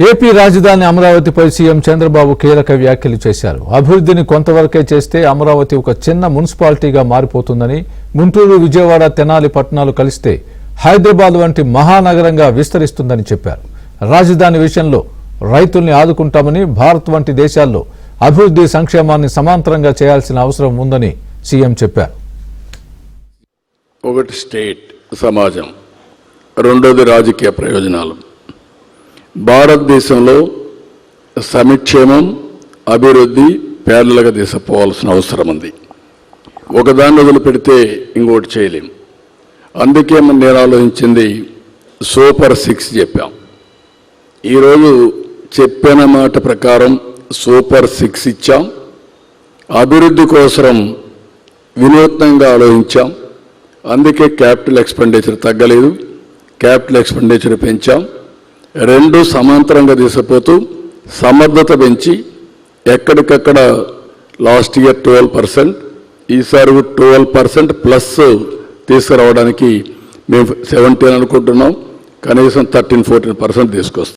AP రాజధాని అమరావతిపై CM Chandrababu కీలక వ్యాఖ్యలు చేశారు. అభివృద్ధిని కొంతవరకే చేస్తే అమరావతి ఒక చిన్న మున్సిపాలిటీగా మారిపోతుందని, గుంటూరు, విజయవాడ, తెనాలి పట్టణాలు కలిస్తే హైదరాబాద్ వంటి మహానగరంగా విస్తరిస్తుందని చెప్పారు. రాజధాని విషయంలో రైతుల్ని ఆదుకుంటామని, భారత్ వంటి దేశాల్లో అభివృద్ధి సంక్షేమాన్ని సమాంతరంగా చేయాల్సిన అవసరం ఉందని సీఎం చెప్పారు. ఒకటి స్టేట్ సమాజం, రెండోది రాజకీయ ప్రయోజనాలు. భారతదేశంలో సంక్షేమం, అభివృద్ధి పేర్లగా తీసుకుపోవాల్సిన అవసరం ఉంది. ఒకదాన్ని వదిలిపెడితే ఇంకోటి చేయలేం. అందుకే నేను ఆలోచించింది సూపర్ 6 చెప్పాం. ఈరోజు చెప్పిన మాట ప్రకారం సూపర్ 6 ఇచ్చాం. అభివృద్ధి కోసం వినూత్నంగా ఆలోచించాం. అందుకే క్యాపిటల్ ఎక్స్పెండిచర్ తగ్గలేదు, క్యాపిటల్ ఎక్స్పెండిచర్ పెంచాం. రెండు సమాంతరంగా తీసుకుపోతూ సమర్థత పెంచి ఎక్కడికక్కడ లాస్ట్ ఇయర్ 12%, ఈసారి 12% ప్లస్ తీసుకురావడానికి మేము 17 అనుకుంటున్నాం. కనీసం 13-14% తీసుకొస్తాం.